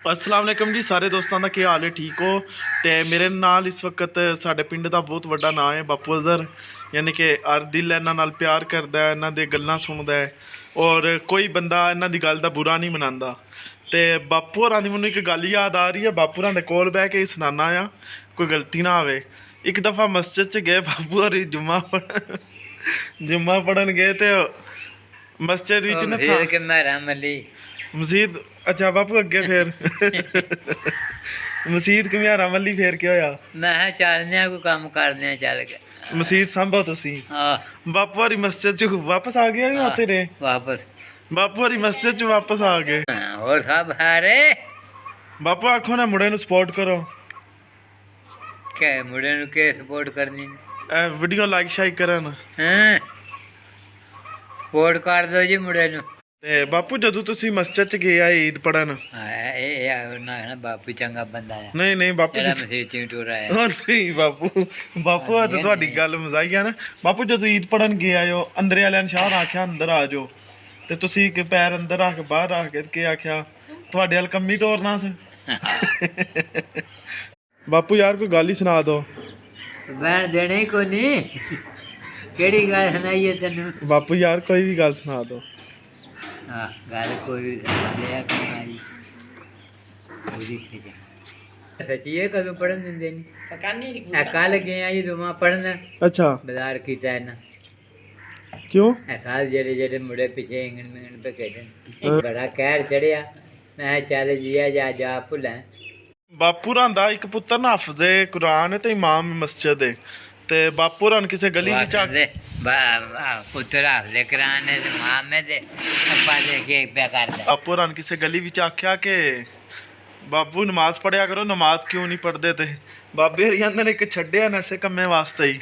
अस्सलाम वालेकुम जी सारे दोस्तों का क्या हाल है। ठीक हो? तो मेरे नाल इस वक्त साडे पिंड का बहुत वड्डा नाम है बापू अज़हर, यानी कि हर दिल इन्हां नाल प्यार करदा है, इन्हां दी गल्लां सुनदा है और कोई बंदा इन्हां दी गल दा बुरा नहीं मनांदा। तो बापू होरां दी मैनूं एक गल याद आ रही है, बापू होरां दे कोल बह के सुनाना आ, कोई गलती ना आवे। एक दफ़ा मस्जिद च गए बापू होरी जुम्मा पढ़न गए तो मस्जिद विच ना था मसीद। अच्छा बापू अगे फिर मसीद घमियारा मल्ली फिर क्या होया? मैं चलने कोई काम करने चल गया मसीद सांभो तुसी। बापू हरी मस्जिद च वापस आ गया या उत्थे रहे? वापस बापू हरी मस्जिद च वापस आ गए। और सब हारे बापू आखो ना मुंडे नूं सपोर्ट करो। के मुंडे नूं के सपोर्ट करनी? वीडियो लाइक शाइक करन। सपोर्ट कर दो जी मुंडे नूं। ते बापू जदों तुसी मस्जिद च गए आए ईद पढ़न, बापू चंगा बंदा है। नहीं नहीं बापू मसीह च टुरा है। नहीं बापू बापू आ तो तुहाडी गल मजाई है ना। बापू जदों ईद पढ़न गए आयो अंदरे वालियां ने शाह आख्या अंदर आ जाओ ते तुसी पैर अंदर रख के बाहर रख के आख्या तुहाडे अल कम्मी टोरना स। बापू यार कोई गल ही सुना दो। बहन देने ही कोई नहीं, केड़ी गल सुनाई है तेनू? बापू यार कोई भी गल सुना दो। हाँ गल कोई सचिए कदों पढ़न दिंदे नहीं। कल गए आई जुम्मा पढ़न। अच्छा बाजार कीता इन्हां क्यों? कल जेड़े जेड़े मुड़े पिछे इंगन मिंगन पे खेडन बड़ा कहर चढ़िया। मैं चल जिया जा जा भुल्ला। बापू होरां दा एक पुत्तर ना हाफिज़े कुरान ते इमाम मस्जिद है ते बापू होरां किसे गली विच पुत्तर हाफिज़े कुरान है ते मामे ते अब्बा दे के पे करदा। बापू होरां किसे गली विच आख्या के बाबू नमाज पढ़िया करो, नमाज क्यों नहीं पढ़ते? थे बाबे हरी आंदे ने एक छड्डिया न ऐसे कम्मे वास्ते ही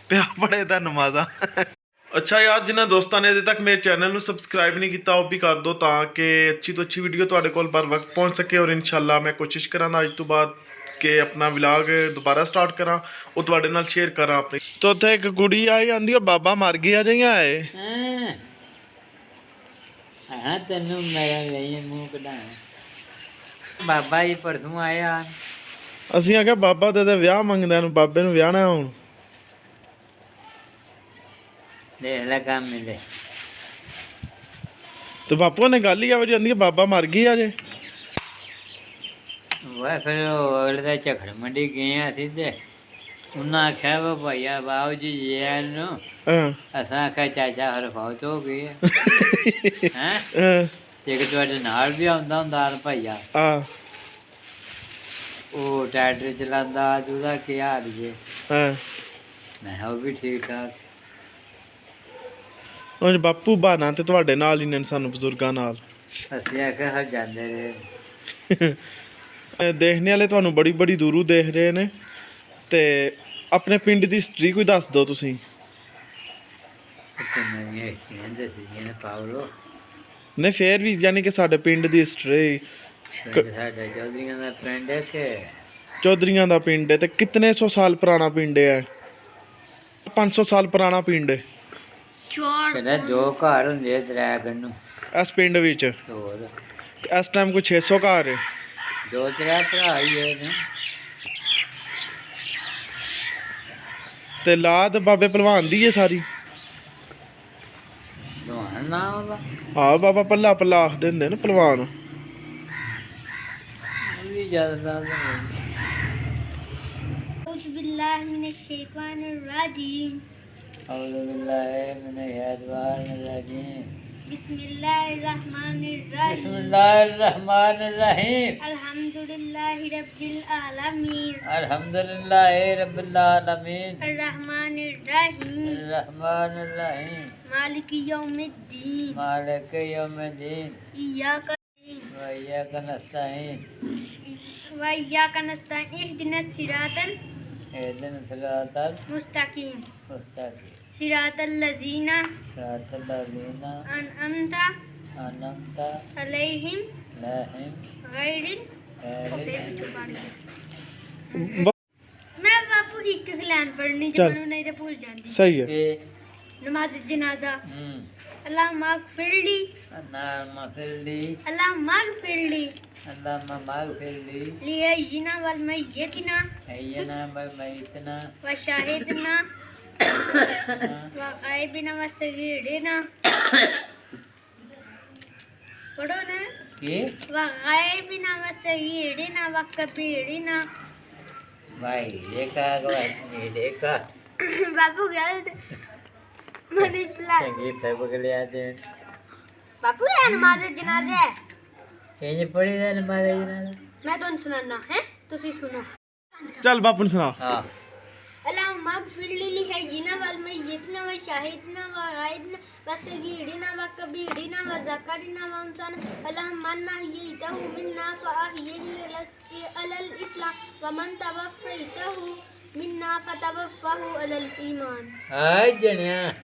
पिया पढ़े दा नमाजा। अच्छा यार जिन्होंने दोस्तों ने अजे तक मेरे चैनल में सबसक्राइब नहीं किया वो भी कर दो ताकि अच्छी तो अच्छी वीडियो तुहाडे कोल बर वक्त पहुँच सके। और इंशाल्लाह मैं कोशिश करांगा अज तो बाद के अपना व्लॉग दोबारा स्टार्ट करा और तुहाडे नाल शेयर करा अपनी। तो उत्थे एक कुड़ी आई आंदी बाबा मर गया जियां आए। हां तेनू मेरा नहीं मुंह कढाया बाबा जी परसों आया। ਅਸੀਂ ਆਖਿਆ ਬਾਬਾ ਤੇ ਵਿਆਹ ਮੰਗਦਿਆਂ ਨੂੰ ਬਾਬੇ ਨੂੰ ਵਿਆਹਣਾ ਹੁਣ। ਦੇਖ ਲੈ ਕੰਮ ਮਿਲੇ ਤੇ ਬਾਪੂ ਨੇ ਗੱਲ ਹੀ ਆ ਜਾਂਦੀ ਹੈ ਬਾਬਾ ਮਰ ਗਿਆ ਜੇ। ਵਾ ਫਿਰ ਅਗਲੇ ਦਾ ਝਖੜ ਮੰਡੀ ਗਏ ਆ ਸਿੱਧੇ ਉਹਨਾਂ ਆਖਿਆ ਵਾ ਭਈਆ ਬਾਬੂ ਜੀ ਇਹ ਨੂੰ ਅਸਾਂ ਆਖਿਆ ਚਾਚਾ ਹਰ ਫੌਤ ਹੋ ਗਈ ਹੈ ਇੱਕ ਤੁਹਾਡੇ ਨਾਲ ਵੀ ਆਉਂਦਾ ਹੁੰਦਾ ਭਈਆ ਉਹ ਟਰੈਕਟਰ ਚਲਾਉਂਦਾ ਉਹਦਾ ਕੀ ਹਾਲ ਜੇ? ਮੈਂ ਕਿਹਾ ਉਹ ਵੀ ਠੀਕ ਠਾਕ। ਉਹ ਬਾਪੂ ਬਹਾਨਾ ਤੇ ਤੁਹਾਡੇ ਨਾਲ ਹੀ ਨੇ ਸਾਨੂੰ ਬਜ਼ੁਰਗਾਂ ਨਾਲ। ਅਸੀਂ ਆਖਿਆ ਹਰ ਜਾਂਦੇ ਰਹੇ। ਦੇਖਣੇ ਵਾਲੇ ਤੁਹਾਨੂੰ ਬੜੀ ਬੜੀ ਦੂਰੋਂ ਦੇਖ ਰਹੇ ਨੇ ਤੇ ਆਪਣੇ ਪਿੰਡ ਦੀ ਹਿਸਟਰੀ ਕੋਈ ਦੱਸ ਦਿਓ ਤੁਸੀਂ। ਨਹੀਂ ਫੇਰ ਵੀ ਯਾਨੀ ਕਿ ਸਾਡੇ ਪਿੰਡ ਦੀ ਹਿਸਟਰੀ। ਸਾਡਾ ਚੌਧਰੀਆਂ ਦਾ ਪਿੰਡ ਹੈ ਕਿ ਚੌਧਰੀਆਂ ਦਾ ਪਿੰਡ ਹੈ ਤੇ ਕਿਤਨੇ ਸੌ ਸਾਲ ਪੁਰਾਣਾ ਪਿੰਡ ਹੈ? 500 ਸਾਲ ਪੁਰਾਣਾ ਪਿੰਡ ਹੈ। ਕਹਿੰਦਾ ਦੋ ਘਰ ਹੁੰਦੇ ਦਰਿਆਗੜ ਨੂੰ ਇਸ ਪਿੰਡ ਵਿੱਚ। ਹੋਰ ਇਸ ਟਾਈਮ ਕੋਈ 600 ਘਰ ਹੈ। ਦੋ ਤਰੇ ਭਰਾ ਹੀ ਹੈ ਤੇ ਲਾਦ ਬਾਬੇ ਭਲਵਾਨ ਦੀ ਹੈ ਸਾਰੀ। ਭਲਵਾਨ ਨਾ ਬਾਬਾ? ਹਾਂ ਬਾਬਾ ਪੱਲਾ ਪੱਲਾ ਆਖਦੇ ਹੁੰਦੇ ਨਾ ਭਲਵਾਨ। ਵੀ ਜ਼ਿਆਦਾ बिल्लाहि मिनश्शैतानिर्रजीम बिस्मिल्लाहिर्रहमानिर्रहीम बिस्मिल्लाहिर्रहमानिर्रहीम अल्हम्दुलिल्लाहि रब्बिल आलमीन अल्हम्दुलिल्लाहि रब्बिल आलमीन अर्रहमानिर्रहीम अर्रहमानिर्रहीम मालिकि यौमिद्दीन मालिकि यौमिद्दीन इय्याका नस्तईन व इय्याका नस्तईन इहदिनस सिरातल मुस्तकीम सिरातल लज़ीना अनअमता अलैहिम गैरिल। मैं बापू एक लाइन पढ़नी जो मैंने नहीं तो भूल जाती। सही है। नमाज जनाजा अल्लाह मगफिरली اللهم اغفر لي अल्लाह मगफिरली اللهم اغفر لي लिहय्यिना वल मय्यतिना حينا وميتنا व शाहिदना व गायबिना व सगीरिना पढ़ो ना ये व गायबिना व सगीरिना व कबीरिना भाई देखा ये देखा बापू क्या मनी प्लान संगीत है पकड़ आते हैं बापू ये नमाज जनाजे है ये पड़ी है नमाज ना मैं तो सुनाना है तुसी सुनो ਚੱਲ ਬਾਪੂ ਨੂੰ ਸੁਣਾ हाँ अल्लाह मगफिरली लिहय्यिना वल मय्यतिना व शाहिदना व गायबिना व सगीरिना व कबीरिना व ज़करिना व उनसाना अल्लाह मन्ना यतहु मिन्ना फ़अहयिही अलल इस्लाम व मन तवफ़ैतहु मिन्ना फ़तवफ़्फ़हु अलल ईमान आज जनिया